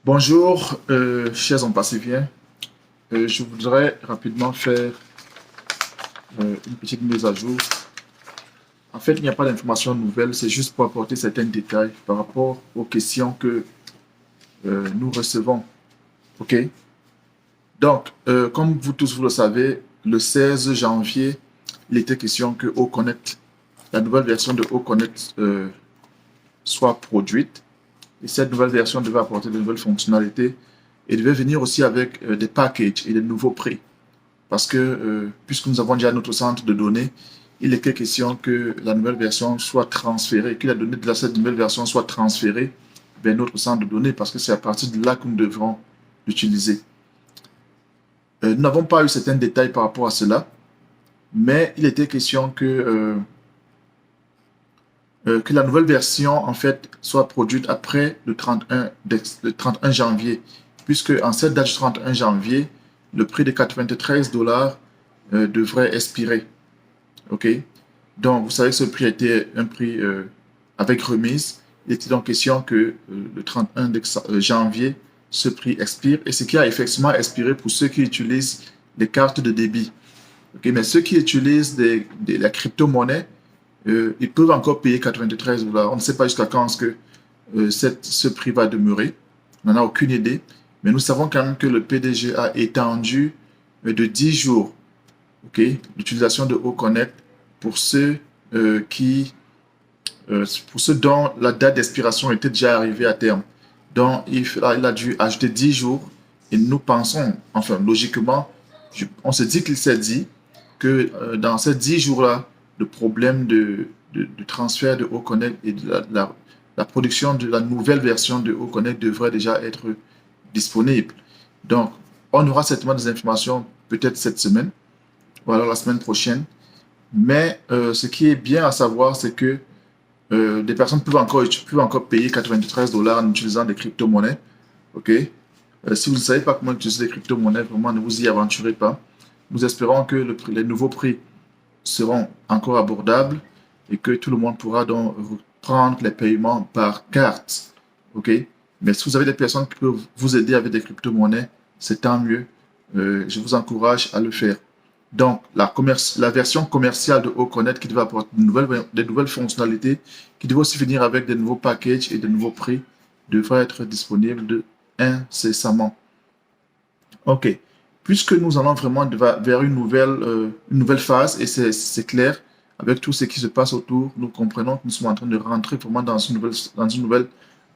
Bonjour, chers Ampacifiens. Je voudrais rapidement faire une petite mise à jour. En fait, il n'y a pas d'informations nouvelles, c'est juste pour apporter certains détails par rapport aux questions que nous recevons. OK? Donc, comme vous tous vous le savez, le 16 janvier, il était question que OConnect, la nouvelle version de OConnect soit produite. Et cette nouvelle version devait apporter de nouvelles fonctionnalités et devait venir aussi avec des packages et des nouveaux prix. Parce que, puisque nous avons déjà notre centre de données, il était question que la nouvelle version soit transférée, que la donnée de cette nouvelle version soit transférée vers notre centre de données, parce que c'est à partir de là que nous devrons l'utiliser. Nous n'avons pas eu certains détails par rapport à cela, mais il était question que la nouvelle version, en fait, soit produite après le 31 janvier, puisque en cette date du 31 janvier, le prix de 93 dollars devrait expirer. OK? Donc, vous savez que ce prix était un prix avec remise. Il était donc question que le 31 janvier, ce prix expire. Et ce qui a effectivement expiré pour ceux qui utilisent les cartes de débit. OK? Mais ceux qui utilisent la crypto-monnaie, ils peuvent encore payer 93 dollars. On ne sait pas jusqu'à quand est-ce que ce prix va demeurer. On n'en a aucune idée. Mais nous savons quand même que le PDG a étendu de 10 jours, OK, l'utilisation de OConnect pour ceux pour ceux dont la date d'expiration était déjà arrivée à terme. Donc, il a dû ajouter 10 jours. Et nous pensons, enfin, logiquement, on se dit qu'il s'est dit que dans ces 10 jours-là, le problème de transfert de OConnect et de la production de la nouvelle version de OConnect devrait déjà être disponible. Donc, on aura certainement des informations peut-être cette semaine, ou alors la semaine prochaine. Mais ce qui est bien à savoir, c'est que des personnes peuvent encore payer 93 dollars en utilisant des crypto-monnaies. OK? Si vous ne savez pas comment utiliser les crypto-monnaies, vraiment ne vous y aventurez pas. Nous espérons que les nouveaux prix seront encore abordables et que tout le monde pourra donc prendre les paiements par carte. OK? Mais si vous avez des personnes qui peuvent vous aider avec des crypto-monnaies, c'est tant mieux. Je vous encourage à le faire. Donc, la version commerciale de OConnect qui devait apporter des nouvelles fonctionnalités, qui devait aussi venir avec des nouveaux packages et des nouveaux prix, devrait être disponible incessamment. OK. Puisque nous allons vraiment vers une nouvelle phase, et c'est clair, avec tout ce qui se passe autour, nous comprenons que nous sommes en train de rentrer vraiment dans une nouvelle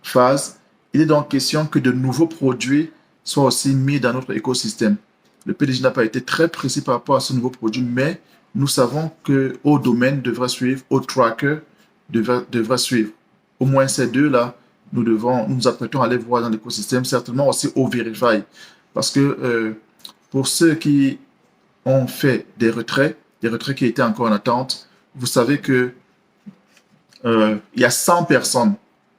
phase. Il est donc question que de nouveaux produits soient aussi mis dans notre écosystème. Le PDG n'a pas été très précis par rapport à ce nouveau produit, mais nous savons que domaine devrait suivre, tracker devrait suivre. Au moins ces deux-là, nous apprêtons à aller voir dans l'écosystème, certainement aussi Verify. Parce que pour ceux qui ont fait des retraits qui étaient encore en attente, vous savez que il y a 100 personnes.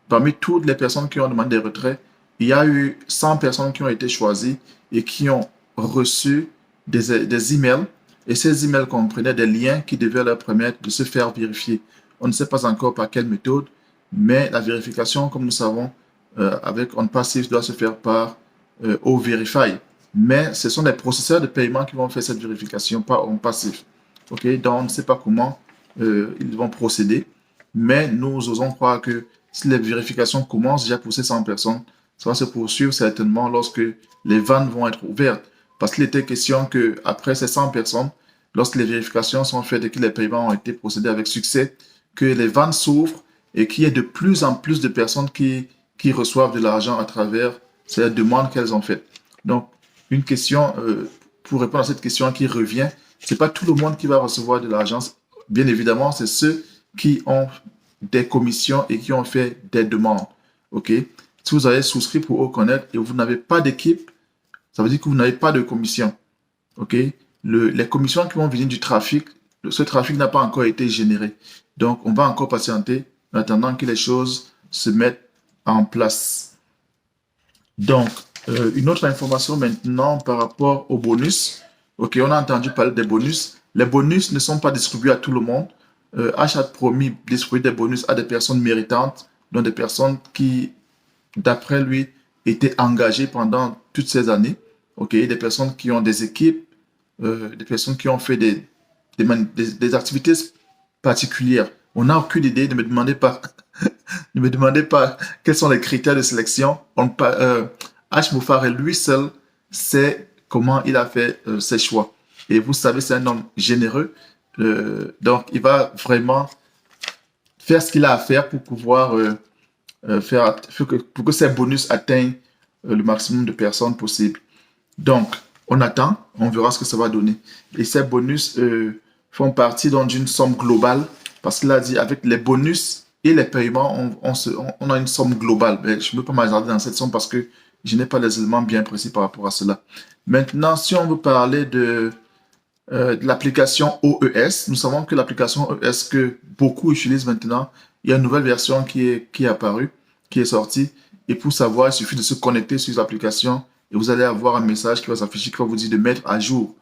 Parmi toutes les personnes qui ont demandé des retraits, il y a eu 100 personnes qui ont été choisies et qui ont reçu des emails. Et ces emails comprenaient des liens qui devaient leur permettre de se faire vérifier. On ne sait pas encore par quelle méthode, mais la vérification, comme nous savons, avec OnPassive doit se faire par Verify. Mais ce sont les processeurs de paiement qui vont faire cette vérification, pas OnPassive. OK? Donc, on ne sait pas comment ils vont procéder. Mais nous osons croire que si les vérifications commencent déjà pour ces 100 personnes, ça va se poursuivre certainement lorsque les vannes vont être ouvertes. Parce qu'il était question qu'après ces 100 personnes, lorsque les vérifications sont faites et que les paiements ont été procédés avec succès, que les vannes s'ouvrent et qu'il y ait de plus en plus de personnes qui reçoivent de l'argent à travers ces demandes qu'elles ont faites. Donc, une question, pour répondre à cette question qui revient, c'est pas tout le monde qui va recevoir de l'argent. Bien évidemment, c'est ceux qui ont des commissions et qui ont fait des demandes. OK? Si vous avez souscrit pour OConnect et vous n'avez pas d'équipe, ça veut dire que vous n'avez pas de commission. OK? Les commissions qui vont venir du trafic, ce trafic n'a pas encore été généré. Donc, on va encore patienter en attendant que les choses se mettent en place. Donc, une autre information maintenant par rapport aux bonus. OK, on a entendu parler des bonus. Les bonus ne sont pas distribués à tout le monde. H a promis de distribuer des bonus à des personnes méritantes, donc des personnes qui, d'après lui, été engagés pendant toutes ces années. OK, des personnes qui ont des équipes, des personnes qui ont fait des activités particulières. On n'a aucune idée, ne me demandez pas, ne me demandez pas quels sont les critères de sélection. H. Moufare, lui seul, sait comment il a fait ses choix. Et vous savez, c'est un homme généreux. Donc, il va vraiment faire ce qu'il a à faire pour pouvoir pour que ces bonus atteignent le maximum de personnes possible. Donc, on attend, on verra ce que ça va donner. Et ces bonus font partie d'une somme globale, parce qu'il a dit avec les bonus et les paiements, on a une somme globale. Mais je ne peux pas m'attarder dans cette somme parce que je n'ai pas les éléments bien précis par rapport à cela. Maintenant, si on veut parler de l'application OES, nous savons que l'application OES que beaucoup utilisent maintenant, il y a une nouvelle version qui est apparue, qui est sortie. Et pour savoir, il suffit de se connecter sur l'application et vous allez avoir un message qui va s'afficher, qui va vous dire de mettre à jour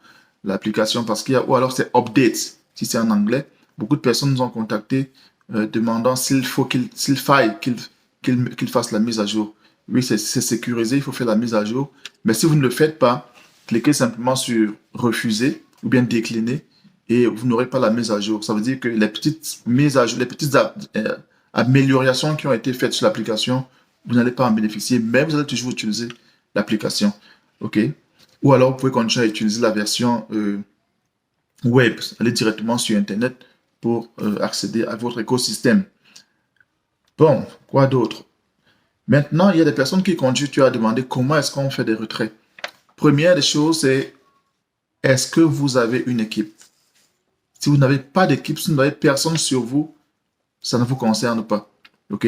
l'application parce qu'il y a, ou alors c'est update, si c'est en anglais. Beaucoup de personnes nous ont contacté demandant s'il faille qu'ils fassent la mise à jour. Oui, c'est sécurisé, il faut faire la mise à jour. Mais si vous ne le faites pas, cliquez simplement sur refuser ou bien décliner et vous n'aurez pas la mise à jour. Ça veut dire que les petites mises à jour, les petites améliorations qui ont été faites sur l'application, vous n'allez pas en bénéficier, mais vous allez toujours utiliser l'application. OK? Ou alors, vous pouvez continuer à utiliser la version web, aller directement sur Internet pour accéder à votre écosystème. Bon, quoi d'autre? Maintenant, il y a des personnes qui continuent à demander comment est-ce qu'on fait des retraits. Première des choses, c'est est-ce que vous avez une équipe? Si vous n'avez pas d'équipe, si vous n'avez personne sur vous, ça ne vous concerne pas. OK?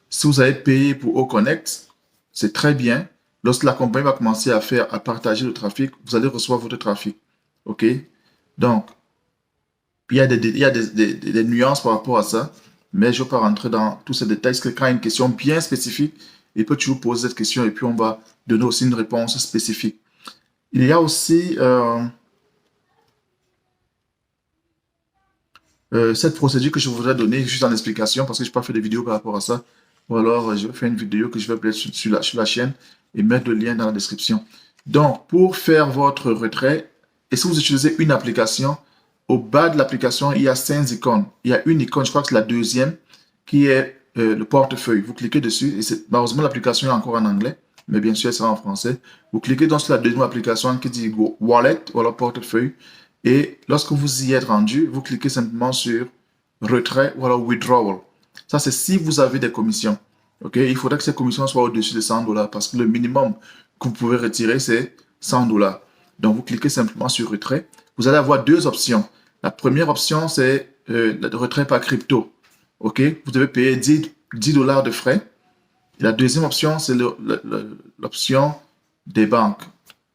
Si vous avez payé pour Oconnect, c'est très bien. Lorsque la compagnie va commencer à partager le trafic, vous allez recevoir votre trafic. OK? Donc, il y a des nuances par rapport à ça, mais je ne vais pas rentrer dans tous ces détails. Parce que quand il y a une question bien spécifique, il peut toujours poser cette question et puis on va donner aussi une réponse spécifique. Il y a aussi cette procédure que je voudrais donner juste en explication parce que je n'ai pas fait de vidéo par rapport à ça. Ou alors, je vais faire une vidéo que je vais mettre sur la chaîne et mettre le lien dans la description. Donc, pour faire votre retrait, et si vous utilisez une application, au bas de l'application, il y a 5 icônes. Il y a une icône, je crois que c'est la deuxième, qui est le portefeuille. Vous cliquez dessus, et malheureusement, l'application est encore en anglais, mais bien sûr, elle sera en français. Vous cliquez donc sur la deuxième application qui dit Wallet ou alors portefeuille. Et lorsque vous y êtes rendu, vous cliquez simplement sur retrait ou alors withdrawal. Ça, c'est si vous avez des commissions. OK? Il faudrait que ces commissions soient au-dessus de 100 $ parce que le minimum que vous pouvez retirer, c'est 100 $. Donc, vous cliquez simplement sur retrait. Vous allez avoir deux options. La première option, c'est le retrait par crypto. OK? Vous devez payer 10 $ de frais. Et la deuxième option, c'est l'option des banques.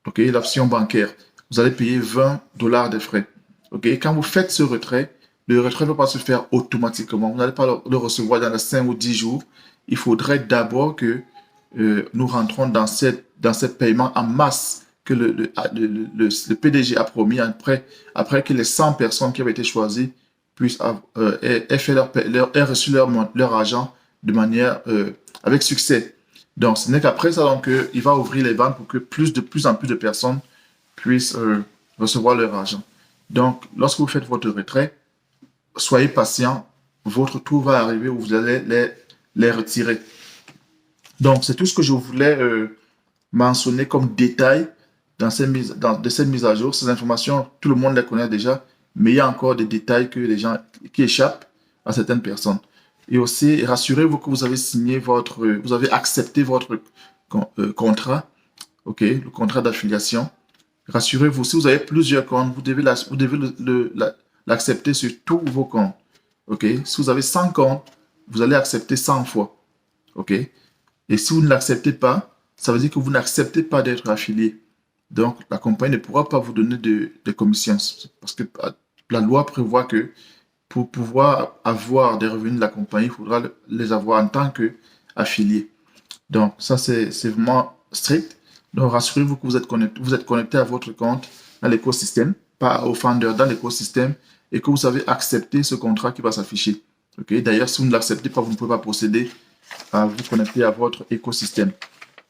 OK? L'option bancaire. Vous allez payer 20 $ de frais. OK? Quand vous faites ce retrait, le retrait ne va pas se faire automatiquement. Vous n'allez pas le recevoir dans les 5 ou 10 jours. Il faudrait d'abord que nous rentrons dans cette paiement en masse que le PDG a promis après que les 100 personnes qui avaient été choisies aient reçu leur argent de manière avec succès. Donc, ce n'est qu'après ça donc, il va ouvrir les vannes pour que de plus en plus de personnes puissent recevoir leur argent. Donc, lorsque vous faites votre retrait, soyez patient, votre tour va arriver où vous allez les retirer. Donc, c'est tout ce que je voulais mentionner comme détail de cette mise à jour. Ces informations, tout le monde les connaît déjà, mais il y a encore des détails qui échappent à certaines personnes. Et aussi, rassurez-vous que vous avez accepté votre contrat, OK, le contrat d'affiliation. Rassurez-vous, si vous avez plusieurs comptes, vous devez l'accepter sur tous vos comptes. OK? Si vous avez 100 comptes, vous allez accepter 100 fois. OK? Et si vous ne l'acceptez pas, ça veut dire que vous n'acceptez pas d'être affilié. Donc, la compagnie ne pourra pas vous donner de commissions. Parce que la loi prévoit que pour pouvoir avoir des revenus de la compagnie, il faudra les avoir en tant qu'affilié. Donc, ça, c'est vraiment strict. Donc, rassurez-vous que vous êtes connecté à votre compte dans l'écosystème, pas au founder, dans l'écosystème, et que vous avez accepté ce contrat qui va s'afficher. Okay? D'ailleurs, si vous ne l'acceptez pas, vous ne pouvez pas procéder à vous connecter à votre écosystème.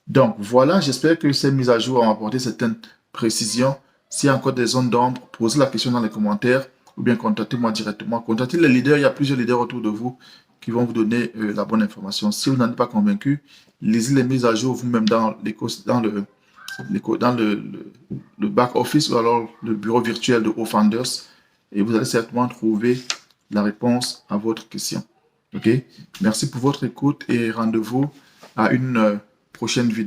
Donc voilà, j'espère que ces mises à jour ont apporté certaines précisions. S'il y a encore des zones d'ombre, posez la question dans les commentaires ou bien contactez-moi directement. Contactez les leaders, il y a plusieurs leaders autour de vous qui vont vous donner la bonne information. Si vous n'en êtes pas convaincu, lisez les mises à jour vous-même dans le back-office ou alors le bureau virtuel de Founders et vous allez certainement trouver la réponse à votre question. OK? Merci pour votre écoute et rendez-vous à une prochaine vidéo.